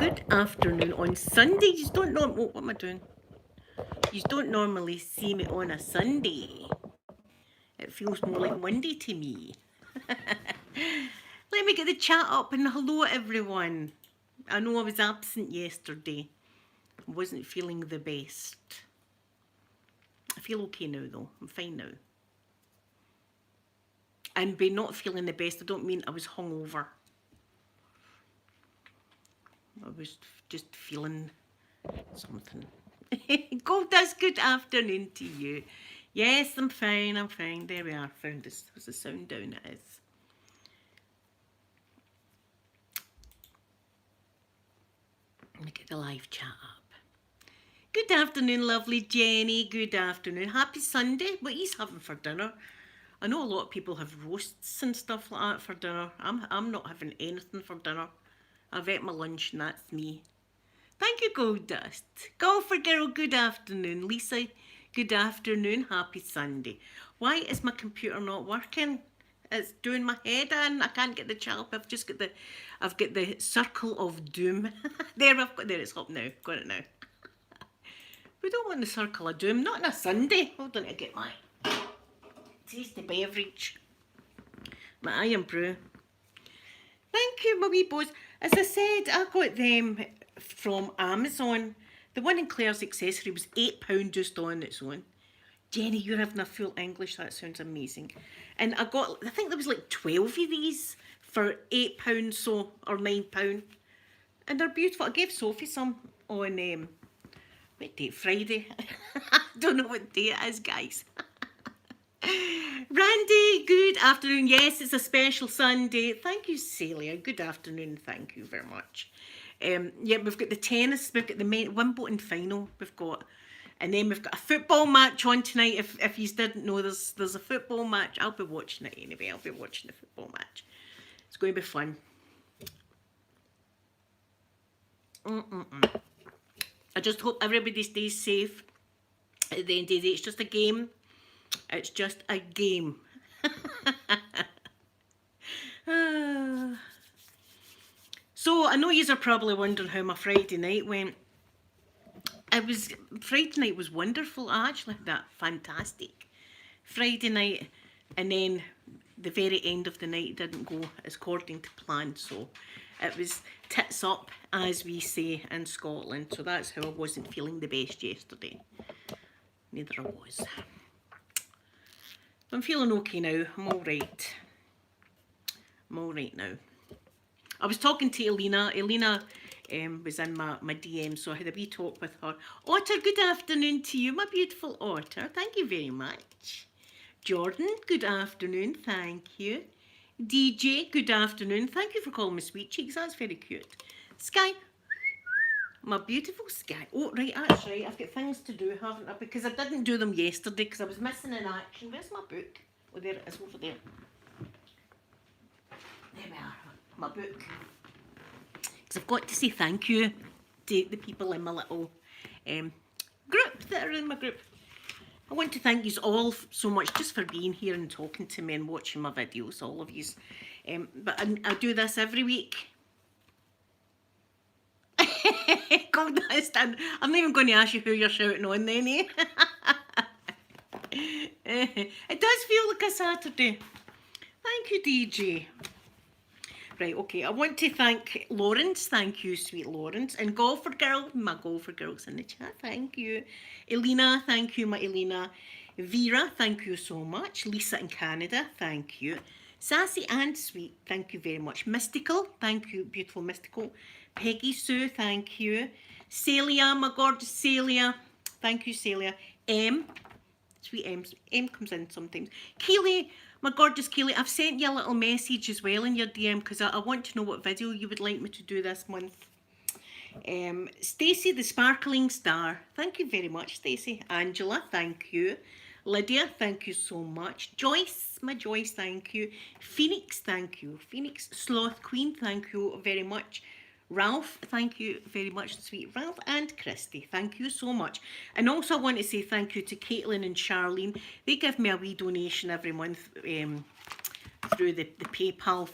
Good afternoon on Sunday. You don't know what am I doing? You don't normally see me on a Sunday. It feels more like Monday to me. Let me get the chat up and hello everyone. I know I was absent yesterday. I wasn't feeling the best. I feel okay now though. I'm fine now. And by not feeling the best, I don't mean I was hungover. I was just feeling something. Goldust, good afternoon to you. Yes, I'm fine, I'm fine. There we are, found this. There's the sound down, it is. Let me get the live chat up. Good afternoon, lovely Jenny. Good afternoon. Happy Sunday. What are you having for dinner? I know a lot of people have roasts and stuff like that for dinner. I'm not having anything for dinner. I've ate my lunch and that's me. Thank you, Goldust. Golfer Girl, good afternoon. Lisa, good afternoon. Happy Sunday. Why is my computer not working? It's doing my head in. I can't get the chat up. I've got the circle of doom. There it's up now. Got it now. We don't want the circle of doom. Not on a Sunday. Hold on to get my tasty beverage. My iron brew. Thank you, my wee boys. As I said, I got them from Amazon. The one in Claire's accessory was £8 just on its own. Jenny, you're having a full English. That sounds amazing. And I think there was like 12 of these for £8 so, or £9. And they're beautiful. I gave Sophie some on, what date? Friday. I don't know what day it is, guys. Randy, good afternoon. Yes, it's a special Sunday. Thank you, Celia. Good afternoon. Thank you very much. Yeah, we've got the tennis. We've got the main Wimbledon final. We've got, and then we've got a football match on tonight. If you didn't know, there's a football match. I'll be watching it anyway. I'll be watching the football match. It's going to be fun. I just hope everybody stays safe. At the end of the day, it's just a game. It's just a game. So I know you are probably wondering how my Friday night went. Friday night was wonderful. I actually had that fantastic Friday night, and then the very end of the night didn't go according to plan. So it was tits up, as we say in Scotland. So that's how I wasn't feeling the best yesterday. Neither I was. I'm feeling okay now. I'm all right. I'm all right now. I was talking to Elena. Elena was in my DM, so I had a wee talk with her. Otter, good afternoon to you, my beautiful Otter. Thank you very much. Jordan, good afternoon. Thank you. DJ, good afternoon. Thank you for calling me Sweet Cheeks. That's very cute. Sky, my beautiful Sky. Oh, right, that's right. I've got things to do, haven't I? Because I didn't do them yesterday because I was missing in action. Where's my book? Oh, there it is, over there. There we are, my book. Because I've got to say thank you to the people in my little group that are in my group. I want to thank you all so much just for being here and talking to me and watching my videos, all of you. But I do this every week. Goldust, I'm not even going to ask you who you're shouting on then, eh? It does feel like a Saturday. Thank you, DJ. Right, okay, I want to thank Lawrence. Thank you, sweet Lawrence. And Golfer Girl, my Golfer Girl's in the chat. Thank you. Elena, thank you, my Elena. Vera, thank you so much. Lisa in Canada, thank you. Sassy and Sweet, thank you very much. Mystical, thank you, beautiful Mystical. Peggy Sue, thank you. Celia, my gorgeous Celia, thank you, Celia. Sweet M comes in sometimes. Keely, my gorgeous Keely, I've sent you a little message as well in your DM because I want to know what video you would like me to do this month. Stacey, the Sparkling Star, thank you very much, Stacey. Angela, thank you. Lydia, thank you so much. Joyce, my Joyce, thank you. Phoenix, thank you. Phoenix, Sloth Queen, thank you very much. Ralph, thank you very much, sweet Ralph, and Christy, thank you so much. And also I want to say thank you to Caitlin and Charlene. They give me a wee donation every month through the PayPal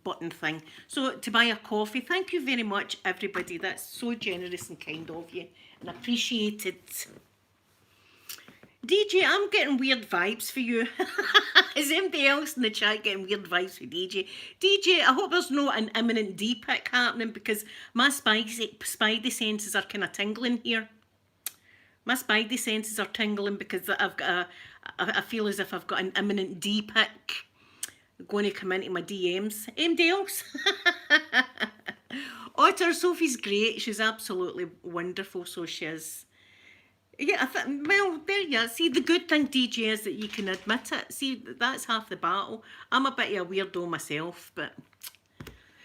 button thing. So to buy a coffee, thank you very much, everybody. That's so generous and kind of you, and appreciated. DJ, I'm getting weird vibes for you. Is anybody else in the chat getting weird vibes for DJ? DJ, I hope there's no an imminent D-pick happening, because my spidey senses are kind of tingling here. My spidey senses are tingling because I've got I feel as if I've got an imminent D-pick going to come into my DMs. Anybody else? Otter, Sophie's great. She's absolutely wonderful, so she is. Yeah, well, there you are. See, the good thing, DJ, is that you can admit it. See, that's half the battle. I'm a bit of a weirdo myself, but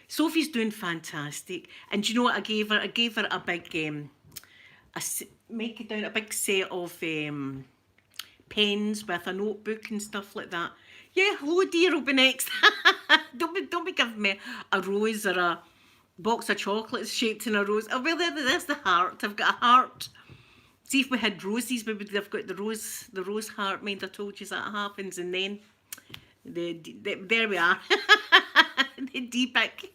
Sophie's doing fantastic. And do you know what I gave her? I gave her a big, make it down a big set of pens with a notebook and stuff like that. Yeah, hello, dear, will be next. Don't be giving me a rose or a box of chocolates shaped in a rose. Oh, well, there's the heart. I've got a heart. See, if we had roses, we would have got the rose heart. Mind, I told you that happens, and then there we are. The D-pick.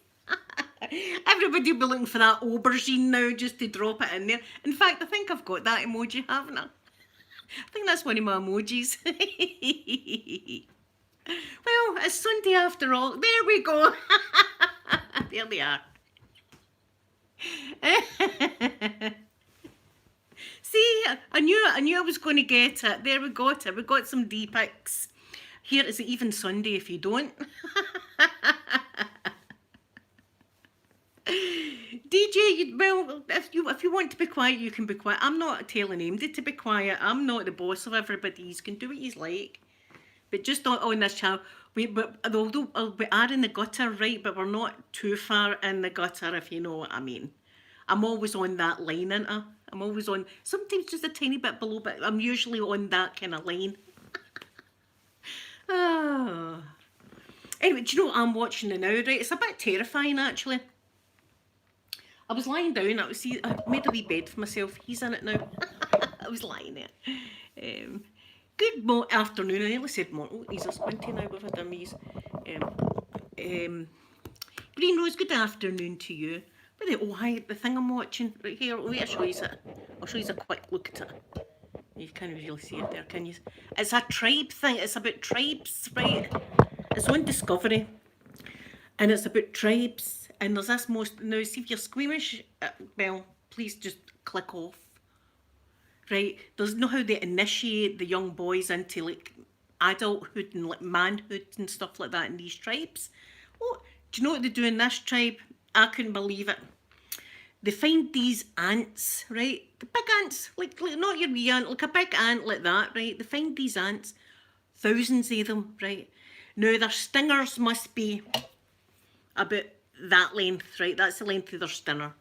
Everybody will be looking for that aubergine now, just to drop it in there. In fact, I think I've got that emoji, haven't I? I think that's one of my emojis. Well, it's Sunday after all. There we go. There they are. See, I knew I was going to get it. There we got it. We got some D-picks. Here, is it even Sunday if you don't? DJ, well, if you want to be quiet, you can be quiet. I'm not telling anybody to be quiet. I'm not the boss of everybody. You can do what you like. But just on this channel, although we are in the gutter, right, but we're not too far in the gutter, if you know what I mean. I'm always on that line, ain't I? I'm always on, sometimes just a tiny bit below, but I'm usually on that kind of line. Oh. Anyway, do you know what I'm watching now, right? It's a bit terrifying, actually. I was lying down, I made a wee bed for myself. He's in it now. I was lying there. Good afternoon. I nearly said morning. Oh, he's a squinty now with a dummies. Green Rose, good afternoon to you. Oh, hi, the thing I'm watching right here. Wait, I'll show you it. I'll show you a quick look at it. You can't really see it there, can you? It's a tribe thing. It's about tribes, right? It's on Discovery. And it's about tribes. And there's this now, see if you're squeamish, well, please just click off. Right? There's know how they initiate the young boys into like adulthood and like manhood and stuff like that in these tribes. Oh, do you know what they do in this tribe? I couldn't believe it. They find these ants, right? The big ants, like not your wee ant, like a big ant like that, right? They find these ants, thousands of them, right? Now their stingers must be about that length, right? That's the length of their stinner.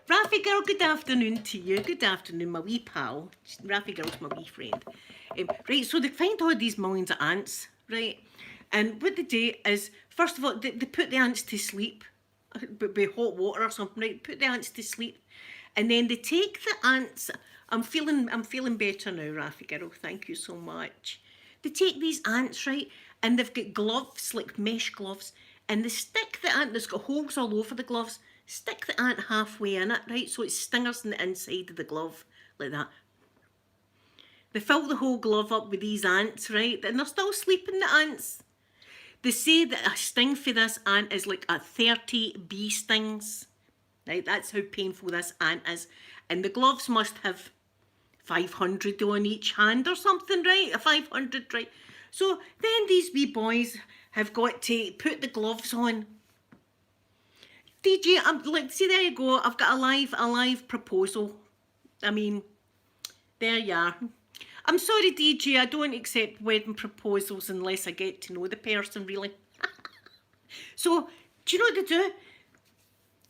Raffy girl, good afternoon to you. Good afternoon, my wee pal. Raffy girl's my wee friend. Right, so they find all these millions of ants, right? And what they do is, first of all, they put the ants to sleep, but with hot water or something, right? Put the ants to sleep, and then they take the ants. I'm feeling better now, Raffy girl. Thank you so much. They take these ants, right, and they've got gloves, like mesh gloves, and they stick the ant. There's got holes all over the gloves. Stick the ant halfway in it, right, so it stingers on the inside of the glove, like that. They fill the whole glove up with these ants, right, and they're still sleeping, the ants. They say that a sting for this ant is like a 30 bee stings, right? That's how painful this ant is. And the gloves must have 500 on each hand or something, right? A 500, right? So then these wee boys have got to put the gloves on. DJ, I'm like, see, there you go. I've got a live proposal. I mean, there you are. I'm sorry, DJ, I don't accept wedding proposals unless I get to know the person, really. So, do you know what to do?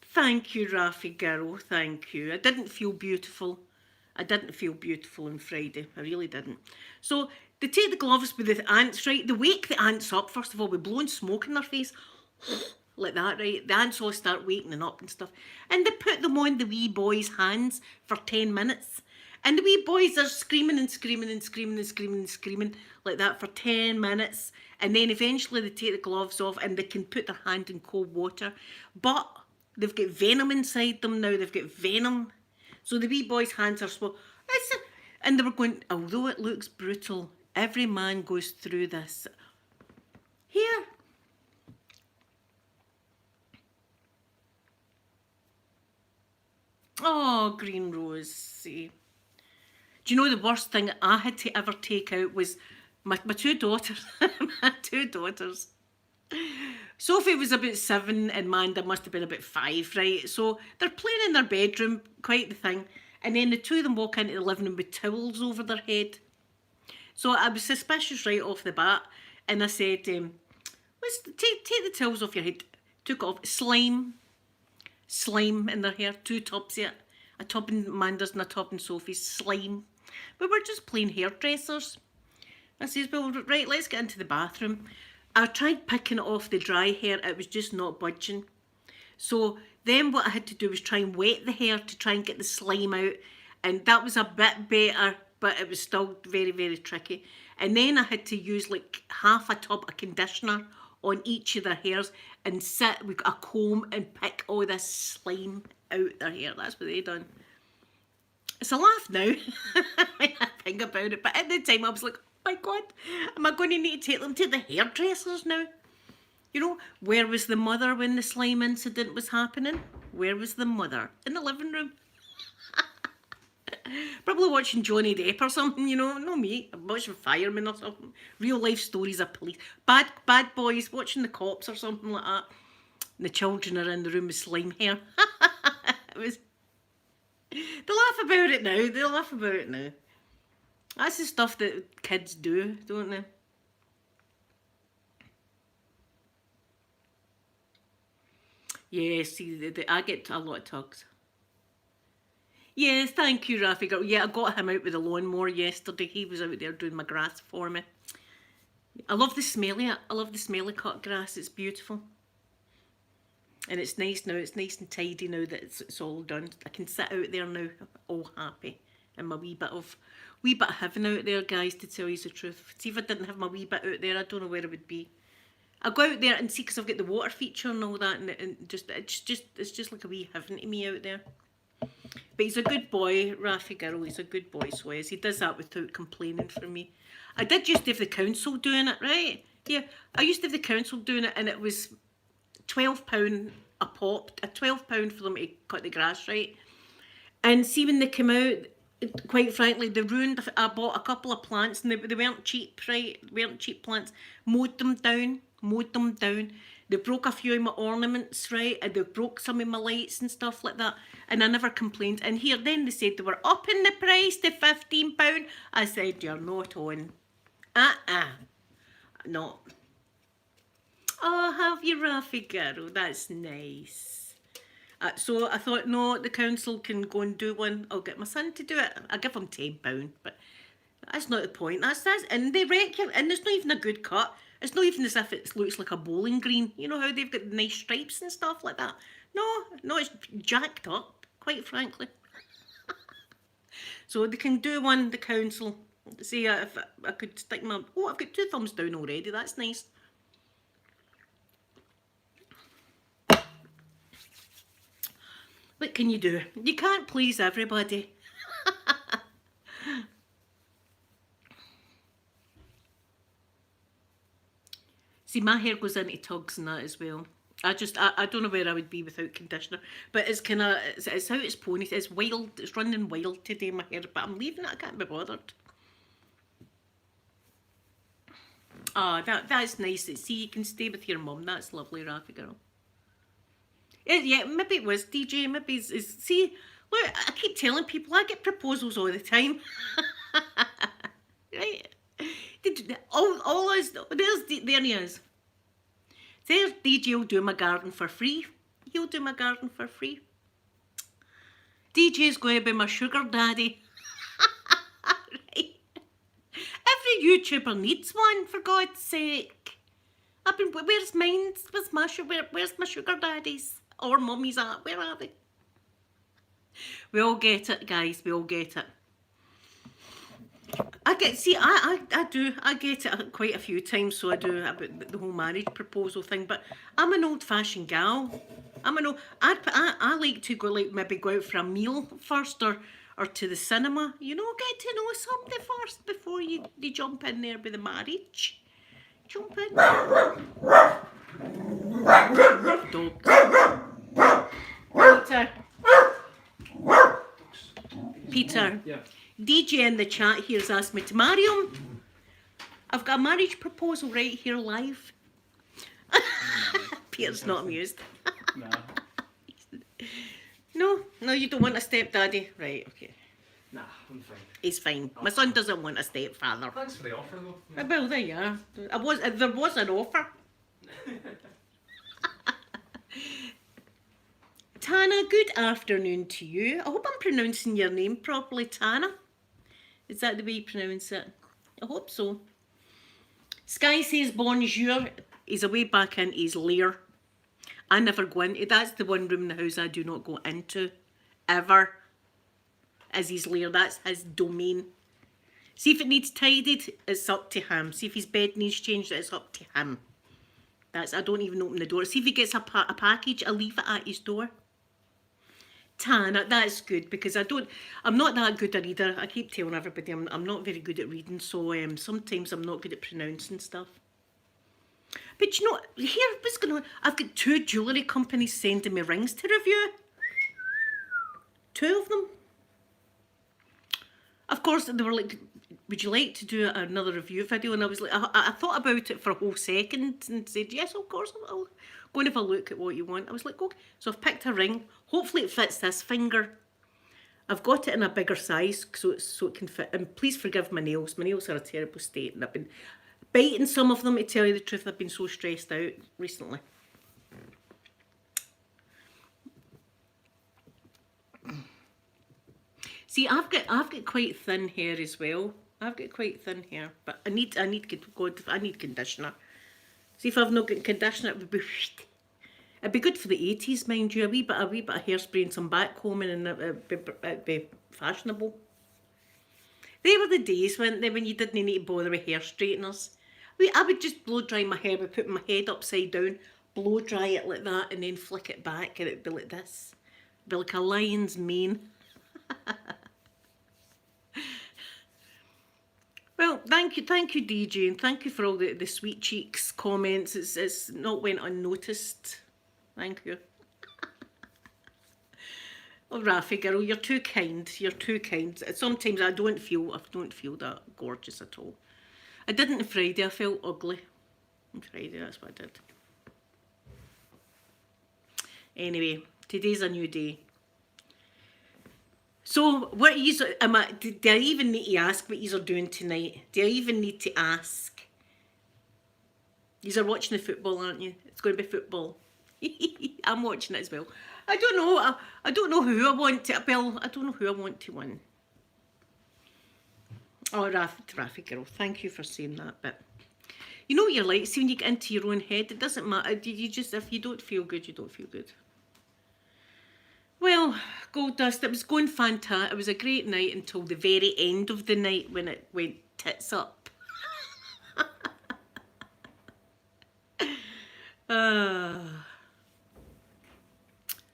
Thank you, Raffy girl, thank you. I didn't feel beautiful. I didn't feel beautiful on Friday. I really didn't. So, they take the gloves with the ants, right? They wake the ants up, first of all, with blowing smoke in their face. Like that, right? The ants all start waking up and stuff. And they put them on the wee boy's hands for 10 minutes. And the wee boys are screaming and screaming and screaming and screaming and screaming like that for 10 minutes. And then eventually they take the gloves off and they can put their hand in cold water. But they've got venom inside them now. They've got venom. So the wee boys' hands are swollen. And they were going, although it looks brutal, every man goes through this. Here. Oh, Green Rose. See. Do you know the worst thing I had to ever take out was my two daughters. My two daughters. Sophie was about 7 and Manda must have been about 5, right? So they're playing in their bedroom, quite the thing. And then the two of them walk into the living room with towels over their head. So I was suspicious right off the bat. And I said, let's take the towels off your head. Took it off. Slime in their hair. 2 tubs of it. A tub in Manda's and a tub in Sophie's. Slime. We were just plain hairdressers. I says, well, right, let's get into the bathroom. I tried picking it off the dry hair. It was just not budging. So then what I had to do was try and wet the hair to try and get the slime out. And that was a bit better, but it was still very, very tricky. And then I had to use like half a tub of conditioner on each of their hairs and sit with a comb and pick all this slime out their hair. That's what they done. It's a laugh now when I think about it. But at the time I was like, oh my God, am I going to need to take them to the hairdressers now? You know, where was the mother when the slime incident was happening? Where was the mother? In the living room. Probably watching Johnny Depp or something, you know. No me. I'm watching Fireman or something. Real life stories of police. Bad boys watching the cops or something like that. And the children are in the room with slime hair. It was... They laugh about it now. They laugh about it now. That's the stuff that kids do, don't they? Yeah, see, I get a lot of tugs. Yes, thank you, Rafi girl. Yeah, I got him out with a lawnmower yesterday. He was out there doing my grass for me. I love the smell of it. I love the smell of cut grass. It's beautiful. And it's nice now. It's nice and tidy now that it's all done. I can sit out there now, all happy. And my wee bit of heaven out there, guys, to tell you the truth. See, if I didn't have my wee bit out there, I don't know where I would be. I go out there and see, because I've got the water feature and all that, and it's just like a wee heaven to me out there. But he's a good boy, Rafi girl. He's a good boy, Swez. He does that without complaining for me. I did used to have the council doing it, right? Yeah, I used to have the council doing it, and it was £12 a pop, £12 for them to cut the grass, right? And see, when they came out, quite frankly, they ruined. I bought a couple of plants, and they weren't cheap, right? They weren't cheap plants. Mowed them down. They broke a few of my ornaments, right? And they broke some of my lights and stuff like that. And I never complained. And here, then they said they were upping the price to £15. I said, you're not on. Not. Oh, have you, Rafi girl? That's nice. So I thought, no, the council can go and do one. I'll get my son to do it. I give him £10, but that's not the point. That's and they wreck you, and it's not even a good cut. It's not even as if it looks like a bowling green. You know how they've got nice stripes and stuff like that? No, it's jacked up, quite frankly. So they can do one, the council. See, if I could stick my... Oh, I've got 2 thumbs down already. That's nice. What can you do? You can't please everybody. See, my hair goes into tugs and that as well. I don't know where I would be without conditioner. But it's kind of, it's how it's ponytailed. It's wild. It's running wild today, my hair. But I'm leaving it. I can't be bothered. Ah, that's nice. See, you can stay with your mum. That's lovely, Rafi girl. Yeah, maybe it was DJ. Maybe it's see, look, I keep telling people I get proposals all the time. Right? All is there he is. There's DJ will do my garden for free. He'll do my garden for free. DJ's going to be my sugar daddy. Right? Every YouTuber needs one, for God's sake. Where's mine? Where's my sugar daddies? Or mummies at? Where are they? We all get it, guys. We all get it. I do. I get it quite a few times, so I do, about the whole marriage proposal thing. But I'm an old-fashioned gal. I like to go, like, maybe go out for a meal first, or to the cinema. You know, get to know somebody first before you jump in there with the marriage. Jump in. Dogs. Peter. Peter. Yeah. DJ in the chat here has asked me to marry him. I've got a marriage proposal right here live. Peter's not amused. Nah. No, you don't want a stepdaddy. Right, okay. Nah, I'm fine. He's fine. My son doesn't want a stepfather. Thanks for the offer though. Well, there you are. There was an offer. Tana, good afternoon to you. I hope I'm pronouncing your name properly, Tana. Is that the way you pronounce it? I hope so. Sky says bonjour. He's away back in his lair. I never go into. That's the one room in the house I do not go into. Ever. Is his lair. That's his domain. See if it needs tidied, it's up to him. See if his bed needs changed, it's up to him. I don't even open the door. See if he gets a package, I leave it at his door. Tana, that's good, because I'm not that good a reader. I keep telling everybody I'm not very good at reading, so sometimes I'm not good at pronouncing stuff. But you know, here, what's going on? I've got 2 jewellery companies sending me rings to review. 2 of them. Of course, they were like, would you like to do another review video? And I was like, I thought about it for a whole second and said, yes, of course, I'll go and have a look at what you want. I was like, okay. So I've picked a ring. Hopefully it fits this finger. I've got it in a bigger size so it can fit. And please forgive my nails. My nails are a terrible state. And I've been biting some of them, to tell you the truth. I've been so stressed out recently. See, I've got quite thin hair as well. I've got quite thin hair, but I need conditioner. See, if I've not got conditioner, it'd be good for the 80s, mind you. A wee bit of hairspray and some backcombing, and it'd be fashionable. They were the days when you didn't need to bother with hair straighteners. I would just blow dry my hair by putting my head upside down, blow dry it like that, and then flick it back, and it'd be like this. It'd be like a lion's mane. Well, thank you, DJ, and thank you for all the sweet cheeks comments. It's not went unnoticed. Thank you. Oh, Rafi girl, you're too kind. You're too kind. Sometimes I don't feel that gorgeous at all. I didn't on Friday. I felt ugly on Friday. That's what I did. Anyway, today's a new day. So, what do I even need to ask what you are doing tonight? Do I even need to ask? You are watching the football, aren't you? It's going to be football. I'm watching it as well. I don't know. I don't know who I want to. Well, I don't know who I want to win. Oh, Rafi girl, thank you for saying that. But you know what you're like. See, when you get into your own head, it doesn't matter. If you don't feel good, you don't feel good. Well, Gold Dust, it was going fantastic. It was a great night until the very end of the night when it went tits up.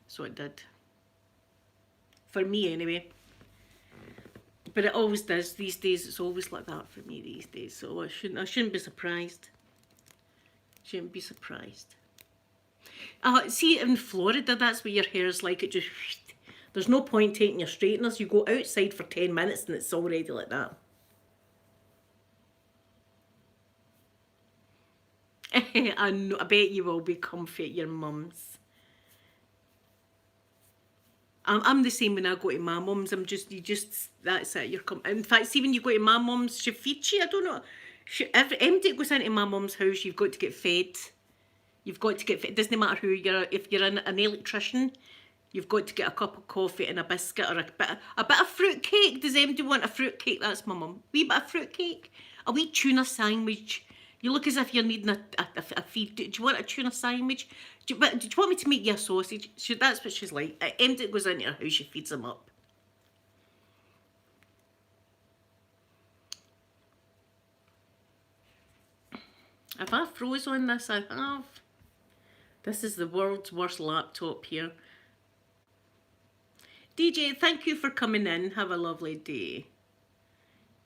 So it did. For me, anyway. But it always does. These days, it's always like that for me these days. So I shouldn't be surprised. Shouldn't be surprised. See, in Florida, that's what your hair's like. It just, there's no point taking your straighteners. You go outside for 10 minutes and it's already like that. I know, I bet you will be comfy at your mum's. I'm the same when I go to my mum's. That's it. In fact, see, when you go to my mum's, she feeds you. I don't know. Every empty goes into my mum's house, you've got to get fed. You've got to get fed. It doesn't matter who you're. If you're an electrician, you've got to get a cup of coffee and a biscuit or a bit of fruit cake. Does anybody want a fruit cake? That's my mum. Wee bit of fruit cake. A wee tuna sandwich. You look as if you're needing a feed. Do you want a tuna sandwich? Do you want me to make you a sausage? That's what she's like. Empty goes into her house, she feeds them up. Have I froze on this? I have. This is the world's worst laptop here. DJ, thank you for coming in. Have a lovely day.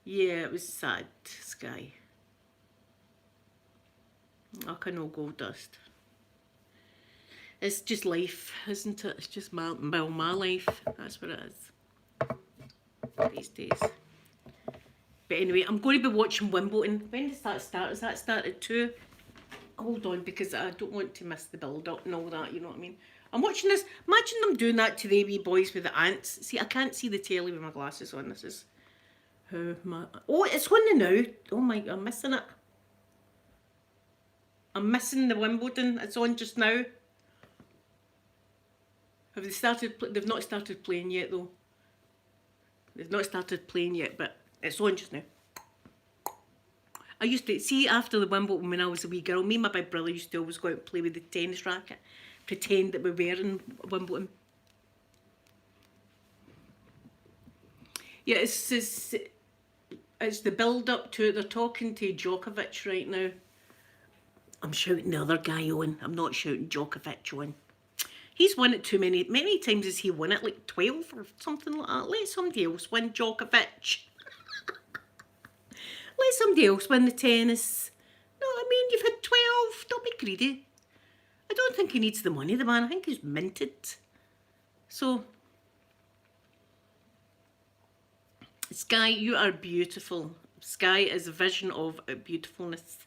Yeah, it was sad, Sky. I can no gold dust. It's just life, isn't it? It's just my life. That's what it is these days. But anyway, I'm going to be watching Wimbledon. When does that start? Does that start at 2? Hold on, because I don't want to miss the build-up and all that, you know what I mean? I'm watching this. Imagine them doing that to the wee boys with the ants. See, I can't see the telly with my glasses on. This is how my... Oh, it's on the now. Oh my, I'm missing it. I'm missing the Wimbledon. It's on just now. Have they started? They've not started playing yet, though. They've not started playing yet, but it's on just now. I used to, see, after the Wimbledon when I was a wee girl, me and my big brother used to always go out and play with the tennis racket. Pretend that we were in Wimbledon. Yeah, it's the build-up to it. They're talking to Djokovic right now. I'm shouting the other guy on. I'm not shouting Djokovic on. He's won it too many times has he won it, like 12 or something like that. Let somebody else win, Djokovic. Let somebody else win the tennis. No, I mean, you've had 12. Don't be greedy. I don't think he needs the money, the man. I think he's minted. So, Sky, you are beautiful. Sky is a vision of beautifulness.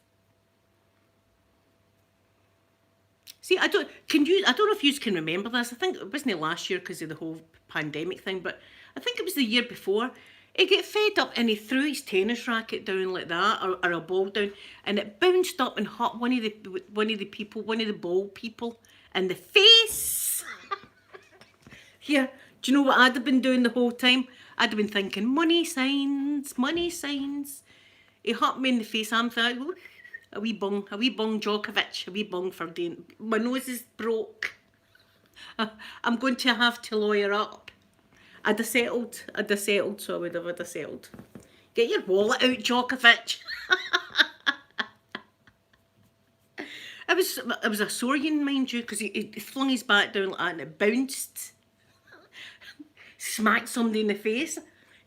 See, I don't know if you can remember this. I think it wasn't last year because of the whole pandemic thing, but I think it was the year before. He got fed up and he threw his tennis racket down like that, or a ball down, and it bounced up and hit one of the ball people in the face. Yeah, do you know what I'd have been doing the whole time? I'd have been thinking, money signs, money signs. He hit me in the face. I'm thinking, a wee bung Djokovic, a wee bung for doing. My nose is broke. I'm going to have to lawyer up. I'd have settled, so I would have settled. Get your wallet out, Djokovic. It was a Saurian, mind you, because he flung his bat down like that and it bounced. Smacked somebody in the face,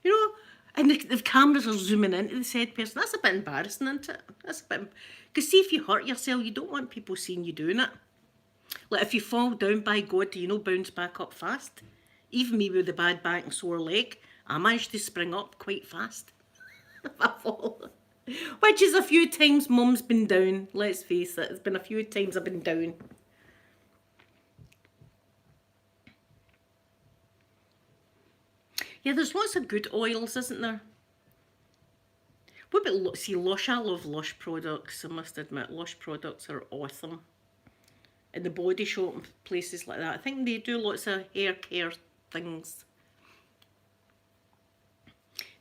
you know, and the cameras are zooming into the said person. That's a bit embarrassing, isn't it? That's a bit, because see, if you hurt yourself, you don't want people seeing you doing it. Like if you fall down, by God, do you know, bounce back up fast? Even me with a bad back and sore leg, I managed to spring up quite fast if I fall. Which is a few times Mum's been down, let's face it. It's been a few times I've been down. Yeah, there's lots of good oils, isn't there? What about, see, Lush? I love Lush products, I must admit. Lush products are awesome. In the Body Shop and places like that. I think they do lots of hair care things.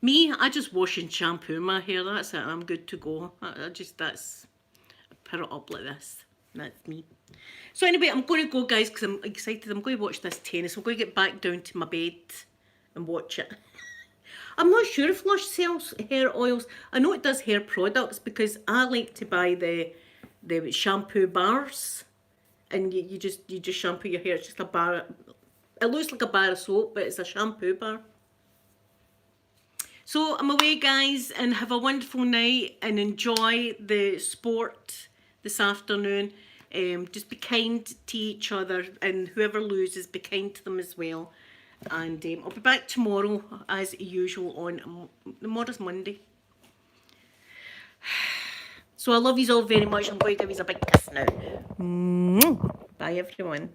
Me, I just wash and shampoo my hair, that's it, I'm good to go. I put it up like this. That's me. So anyway, I'm going to go, guys, because I'm excited. I'm going to watch this tennis. I'm going to get back down to my bed and watch it. I'm not sure if Lush sells hair oils. I know it does hair products because I like to buy the shampoo bars, and you just shampoo your hair. It's just a bar. It looks like a bar of soap, but it's a shampoo bar. So I'm away, guys, and have a wonderful night and enjoy the sport this afternoon. Just be kind to each other, and whoever loses, be kind to them as well. And I'll be back tomorrow as usual on tomorrow's Monday. So I love you all very much. I'm going to give you a big kiss now. Bye everyone.